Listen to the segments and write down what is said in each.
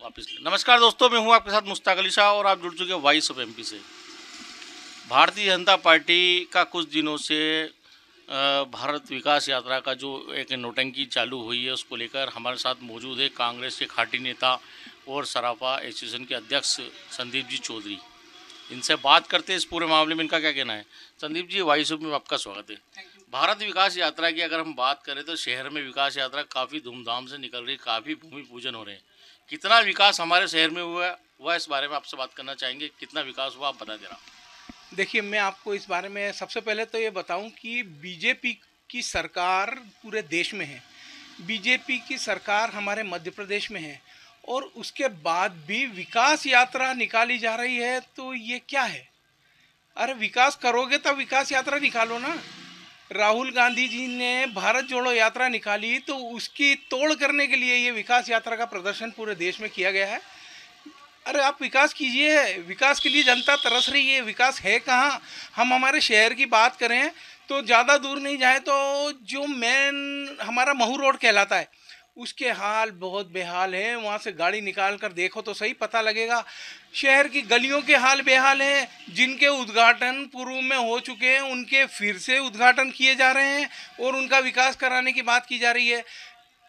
वापस नमस्कार दोस्तों, मैं हूं आपके साथ मुश्ताक अली शाह और आप जुड़ चुके हैं वॉइस ऑफ एमपी से। भारतीय जनता पार्टी का कुछ दिनों से भारत विकास यात्रा का जो एक नौटंकी चालू हुई है उसको लेकर हमारे साथ मौजूद है कांग्रेस के खाटी नेता और सराफा एसोसिएशन के अध्यक्ष संदीप जी चौधरी। इनसे बात करते हैं इस पूरे मामले में, इनका क्या कहना है। संदीप जी, वॉइस ऑफ में आपका स्वागत है। भारत विकास यात्रा की अगर हम बात करें तो शहर में विकास यात्रा काफ़ी धूमधाम से निकल रही, काफ़ी भूमि पूजन हो रहे हैं। कितना विकास हमारे शहर में हुआ इस बारे में आपसे बात करना चाहेंगे। कितना विकास हुआ आप बता दे रहा। देखिए, मैं आपको इस बारे में सबसे पहले तो ये बताऊं कि बीजेपी की सरकार पूरे देश में है। बीजेपी की सरकार हमारे मध्य प्रदेश में है और उसके बाद भी विकास यात्रा निकाली जा रही है, तो ये क्या है? अरे विकास करोगे तब विकास यात्रा निकालो ना। राहुल गांधी जी ने भारत जोड़ो यात्रा निकाली तो उसकी तोड़ करने के लिए ये विकास यात्रा का प्रदर्शन पूरे देश में किया गया है। अरे आप विकास कीजिए, विकास के लिए जनता तरस रही है, विकास है कहाँ? हम हमारे शहर की बात करें तो ज़्यादा दूर नहीं जाए तो जो मेन हमारा महू रोड कहलाता है उसके हाल बहुत बेहाल है। वहाँ से गाड़ी निकाल कर देखो तो सही पता लगेगा। शहर की गलियों के हाल बेहाल हैं, जिनके उद्घाटन पूर्व में हो चुके हैं उनके फिर से उद्घाटन किए जा रहे हैं और उनका विकास कराने की बात की जा रही है।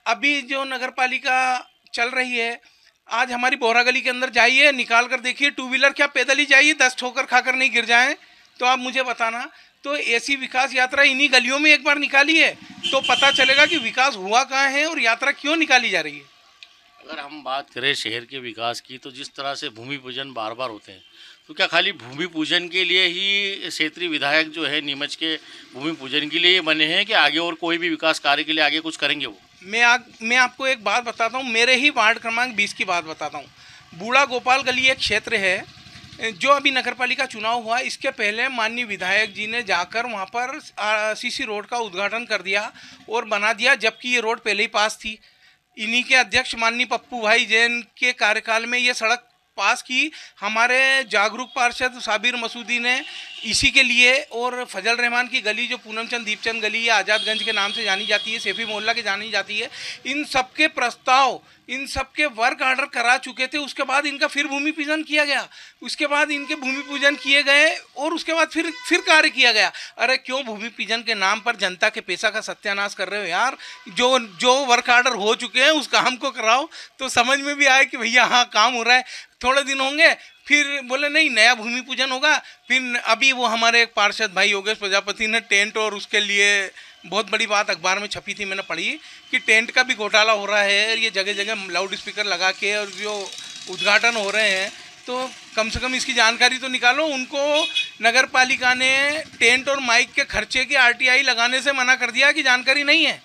अभी जो नगर पालिका चल रही है, आज हमारी बोहरा गली के अंदर जाइए, निकाल कर देखिए, टू व्हीलर क्या पैदल ही जाइए, 10 ठोकर खाकर नहीं गिर जाएं। तो आप मुझे बताना, तो ऐसी विकास यात्रा इन्हीं गलियों में एक बार निकाली है तो पता चलेगा कि विकास हुआ कहाँ है और यात्रा क्यों निकाली जा रही है। अगर हम बात करें शहर के विकास की तो जिस तरह से भूमि पूजन बार बार होते हैं, तो क्या खाली भूमि पूजन के लिए ही क्षेत्रीय विधायक जो है नीमच के भूमि पूजन के लिए बने हैं कि आगे और कोई भी विकास कार्य के लिए आगे कुछ करेंगे वो? मैं आपको एक बात बताता हूँ, मेरे ही वार्ड क्रमांक 20 की बात बताता हूँ। बूढ़ा गोपाल गली एक क्षेत्र है जो अभी नगर पालिका चुनाव हुआ, इसके पहले माननीय विधायक जी ने जाकर वहाँ पर सीसी रोड का उद्घाटन कर दिया और बना दिया, जबकि ये रोड पहले ही पास थी। इन्हीं के अध्यक्ष माननीय पप्पू भाई जैन के कार्यकाल में ये सड़क पास की। हमारे जागरूक पार्षद साबिर मसूदी ने इसी के लिए, और फजल रहमान की गली जो पूनमचंद दीपचंद गली या आज़ादगंज के नाम से जानी जाती है, सेफी मोहल्ला के जानी जाती है, इन सबके प्रस्ताव, इन सबके वर्क ऑर्डर करा चुके थे। उसके बाद इनका फिर भूमि पूजन किया गया, उसके बाद इनके भूमि पूजन किए गए और उसके बाद फिर कार्य किया गया। अरे क्यों भूमि पूजन के नाम पर जनता के पैसा का सत्यानाश कर रहे हो यार? जो जो वर्क ऑर्डर हो चुके हैं उस काम को कराओ तो समझ में भी आए कि भैया हाँ काम हो रहा है। थोड़े दिन होंगे फिर बोले नहीं नया भूमि पूजन होगा। फिर अभी वो हमारे एक पार्षद भाई योगेश प्रजापति ने टेंट, और उसके लिए बहुत बड़ी बात अखबार में छपी थी, मैंने पढ़ी कि टेंट का भी घोटाला हो रहा है, ये जगह जगह लाउड स्पीकर लगा के और जो उद्घाटन हो रहे हैं, तो कम से कम इसकी जानकारी तो निकालो। उनको नगर पालिका ने टेंट और माइक के खर्चे की आरटीआई लगाने से मना कर दिया कि जानकारी नहीं है।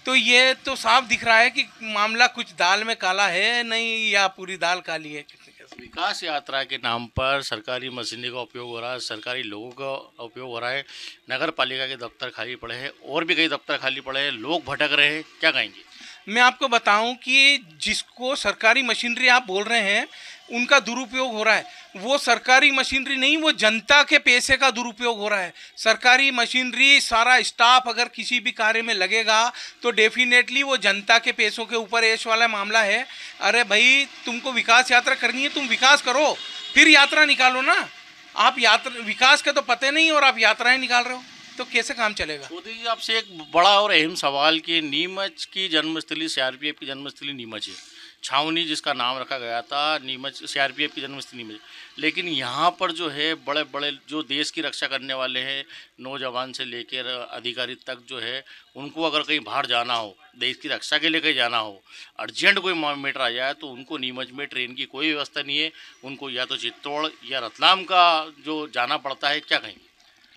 तो ये तो साफ दिख रहा है कि मामला कुछ दाल में काला है नहीं, या पूरी दाल काली है। विकास यात्रा के नाम पर सरकारी मशीनरी का उपयोग हो रहा है, सरकारी लोगों का उपयोग हो रहा है, नगर पालिका के दफ्तर खाली पड़े हैं और भी कई दफ्तर खाली पड़े हैं, लोग भटक रहे हैं, क्या कहेंगे? मैं आपको बताऊं कि जिसको सरकारी मशीनरी आप बोल रहे हैं उनका दुरुपयोग हो रहा है। वो सरकारी मशीनरी नहीं, वो जनता के पैसे का दुरुपयोग हो रहा है। सरकारी मशीनरी, सारा स्टाफ अगर किसी भी कार्य में लगेगा तो डेफिनेटली वो जनता के पैसों के ऊपर ऐश वाला मामला है। अरे भाई, तुमको विकास यात्रा करनी है, तुम विकास करो, फिर यात्रा निकालो ना। आप यात्रा विकास के तो पते नहीं और आप यात्राएं निकाल रहे हो तो कैसे काम चलेगा? मोदी जी, आपसे एक बड़ा और अहम सवाल कि नीमच की जन्मस्थली सीआरपीएफ की जन्मस्थली नीमच है, छावनी जिसका नाम रखा गया था नीमच, सीआरपीएफ की जन्मस्थली नीमच, लेकिन यहाँ पर जो है बड़े बड़े जो देश की रक्षा करने वाले हैं, नौजवान से लेकर अधिकारी तक जो है, उनको अगर कहीं बाहर जाना हो, देश की रक्षा के लिए कहीं जाना हो, अर्जेंट कोई मैटर आ जाए तो उनको नीमच में ट्रेन की कोई व्यवस्था नहीं है, उनको या तो चित्तौड़ या रतलाम का जो जाना पड़ता है। क्या कहेंगे?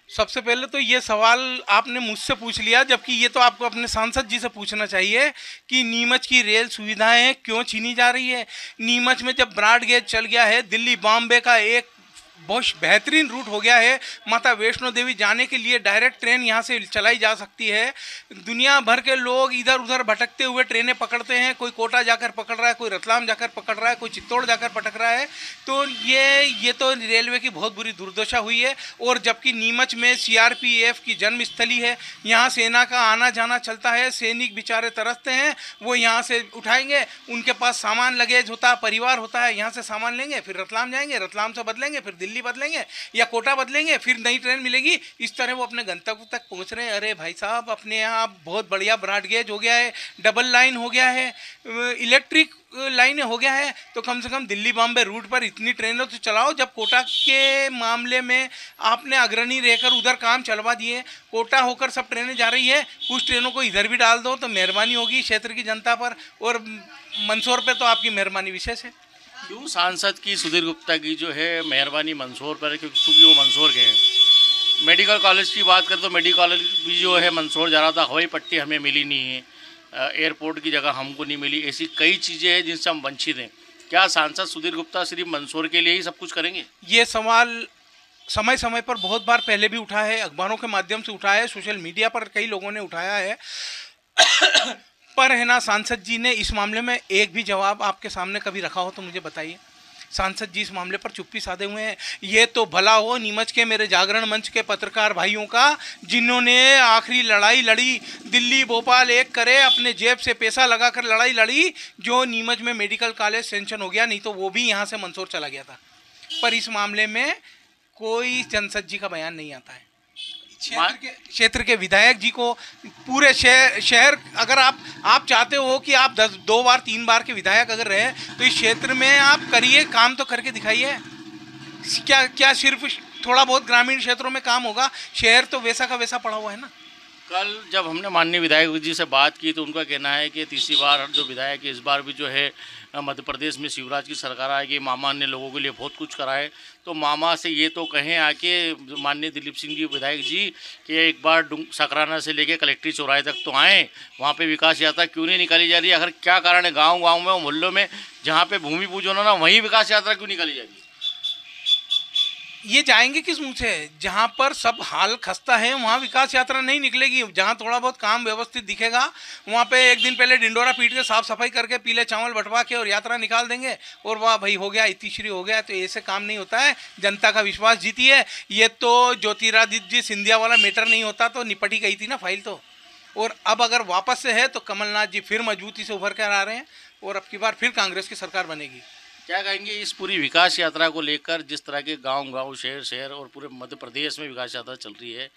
सबसे पहले तो ये सवाल आपने मुझसे पूछ लिया, जबकि ये तो आपको अपने सांसद जी से पूछना चाहिए कि नीमच की रेल सुविधाएं क्यों छीनी जा रही है। नीमच में जब ब्रॉड गेज चल गया है, दिल्ली बॉम्बे का एक बहुत बेहतरीन रूट हो गया है। माता वैष्णो देवी जाने के लिए डायरेक्ट ट्रेन यहाँ से चलाई जा सकती है। दुनिया भर के लोग इधर उधर भटकते हुए ट्रेनें पकड़ते हैं, कोई कोटा जाकर पकड़ रहा है, कोई रतलाम जाकर पकड़ रहा है, कोई चित्तौड़ जाकर पटक रहा है। तो ये तो रेलवे की बहुत बुरी दुर्दशा हुई है। और जबकि नीमच में CRPF की जन्मस्थली है, यहाँ सेना का आना जाना चलता है, सैनिक बेचारे तरसते हैं, वो यहाँ से उठाएंगे, उनके पास सामान लगेज होता है, परिवार होता है, यहाँ से सामान लेंगे, फिर रतलाम जाएंगे, रतलाम से बदलेंगे, फिर दिल्ली बदलेंगे या कोटा बदलेंगे, फिर नई ट्रेन मिलेगी। इस तरह वो अपने गंतव्य तक पहुँच रहे हैं। अरे भाई साहब, अपने यहाँ बहुत बढ़िया ब्रॉड गेज हो गया है, डबल लाइन हो गया है, इलेक्ट्रिक लाइन हो गया है, तो कम से कम दिल्ली बॉम्बे रूट पर इतनी ट्रेनें तो चलाओ। जब कोटा के मामले में आपने अग्रणी रहकर उधर काम चलवा दिए, कोटा होकर सब ट्रेनें जा रही है, कुछ ट्रेनों को इधर भी डाल दो तो मेहरबानी होगी क्षेत्र की जनता पर, और मंदसौर पे तो आपकी मेहरबानी विशेष है। क्यों सांसद की सुधीर गुप्ता की जो है मेहरबानी मंदसौर पर है? क्योंकि वो मंदसौर के हैं। मेडिकल कॉलेज की बात करें तो मेडिकल कॉलेज भी जो है मंदसौर जा रहा था, हवाई पट्टी हमें मिली नहीं है, एयरपोर्ट की जगह हमको नहीं मिली, ऐसी कई चीज़ें हैं जिनसे हम वंचित हैं। क्या सांसद सुधीर गुप्ता सिर्फ मंदसौर के लिए ही सब कुछ करेंगे? ये सवाल समय समय पर बहुत बार पहले भी उठा है, अखबारों के माध्यम से उठाया है, सोशल मीडिया पर कई लोगों ने उठाया है। पर है ना, सांसद जी ने इस मामले में एक भी जवाब आपके सामने कभी रखा हो तो मुझे बताइए। सांसद जी इस मामले पर चुप्पी साधे हुए हैं। ये तो भला हो नीमच के मेरे जागरण मंच के पत्रकार भाइयों का, जिन्होंने आखिरी लड़ाई लड़ी, दिल्ली भोपाल एक करे, अपने जेब से पैसा लगाकर लड़ाई लड़ी, जो नीमच में मेडिकल कॉलेज सेंक्शन हो गया, नहीं तो वो भी यहाँ से मंदसौर चला गया था। पर इस मामले में कोई सांसद जी का बयान नहीं आता है। क्षेत्र के विधायक जी को, पूरे शहर अगर आप चाहते हो कि आप 2 बार 3 बार के विधायक अगर रहे तो इस क्षेत्र में आप करिए, काम तो करके दिखाइए। क्या सिर्फ थोड़ा बहुत ग्रामीण क्षेत्रों में काम होगा? शहर तो वैसा का वैसा पड़ा हुआ है ना। कल जब हमने माननीय विधायक जी से बात की तो उनका कहना है कि तीसरी बार जो विधायक है, इस बार भी जो है मध्य प्रदेश में शिवराज की सरकार आएगी, मामा ने लोगों के लिए बहुत कुछ करा है, तो मामा से ये तो कहें आके माननीय दिलीप सिंह जी विधायक जी कि एक बार सकराना से लेके कलेक्ट्री चौराहे तक तो आएँ, वहाँ पे विकास यात्रा क्यों नहीं निकाली जा रही है? आखिर क्या कारण है गाँव में और मोहल्लों में जहाँ पे भूमि पूजन हो ना, वहीं विकास यात्रा क्यों निकाली जा रही है? ये जाएंगे किस मुंह से? जहाँ पर सब हाल खस्ता है वहाँ विकास यात्रा नहीं निकलेगी। जहाँ थोड़ा बहुत काम व्यवस्थित दिखेगा वहाँ पे एक दिन पहले डिंडोरा पीट के साफ सफाई करके पीले चावल बंटवा के और यात्रा निकाल देंगे और वाह भाई हो गया, इतिश्री हो गया। तो ऐसे काम नहीं होता है। जनता का विश्वास जीती है। ये तो ज्योतिरादित्य सिंधिया वाला मैटर नहीं होता तो निपटी गई थी ना फाइल तो। और अब अगर वापस से है तो कमलनाथ जी फिर मजबूती से उभर कर आ रहे हैं और अब की बार फिर कांग्रेस की सरकार बनेगी। क्या कहेंगे इस पूरी विकास यात्रा को लेकर, जिस तरह के गांव शहर और पूरे मध्य प्रदेश में विकास यात्रा चल रही है,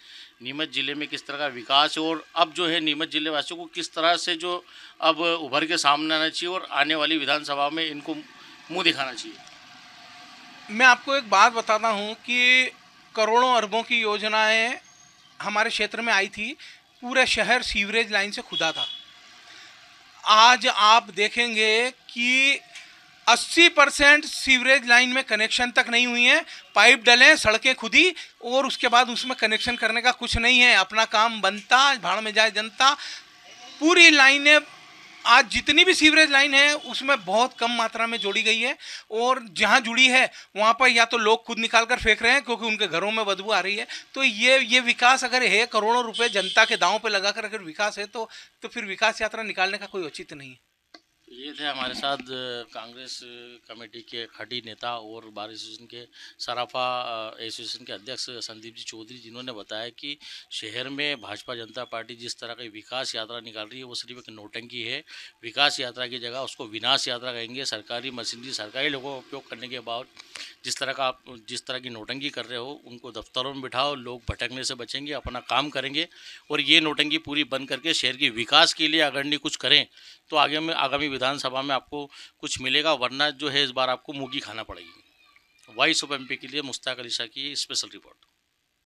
नीमच जिले में किस तरह का विकास है और अब जो है नीमच जिले वासियों को किस तरह से जो अब उभर के सामने आना चाहिए और आने वाली विधानसभा में इनको मुंह दिखाना चाहिए? मैं आपको एक बात बताता हूँ कि करोड़ों अरबों की योजनाएं हमारे क्षेत्र में आई थी, पूरे शहर सीवरेज लाइन से खुदा था। आज आप देखेंगे कि 80% सीवरेज लाइन में कनेक्शन तक नहीं हुई है। पाइप डलें, सड़कें खुदी और उसके बाद उसमें कनेक्शन करने का कुछ नहीं है। अपना काम बनता, भाड़ में जाए जनता। पूरी लाइनें आज जितनी भी सीवरेज लाइन है उसमें बहुत कम मात्रा में जोड़ी गई है और जहां जुड़ी है वहां पर या तो लोग खुद निकाल कर फेंक रहे हैं क्योंकि उनके घरों में बदबू आ रही है। तो ये विकास अगर है, करोड़ों रुपए जनता के दांव पे लगाकर अगर विकास है तो फिर विकास यात्रा निकालने का कोई औचित्य नहीं है। ये थे हमारे साथ कांग्रेस कमेटी के खड़ी नेता और बार एसोसिएशन के सराफा एसोसिएशन के अध्यक्ष संदीप जी चौधरी, जिन्होंने बताया कि शहर में भाजपा जनता पार्टी जिस तरह की विकास यात्रा निकाल रही है वो सिर्फ एक नौटंकी है। विकास यात्रा की जगह उसको विनाश यात्रा कहेंगे। सरकारी मशीनरी, सरकारी लोगों का उपयोग करने के बाद जिस तरह की नौटंकी कर रहे हो उनको दफ्तरों में बिठाओ, लोग भटकने से बचेंगे, अपना काम करेंगे और ये नौटंकी पूरी बंद करके शहर के विकास के लिए अगर नहीं कुछ करें तो आगामी विधानसभा में आपको कुछ मिलेगा, वरना जो है इस बार आपको मुँह की खाना पड़ेगी। वॉइस ऑफ एमपी के लिए मुश्ताक अली शाह की स्पेशल रिपोर्ट।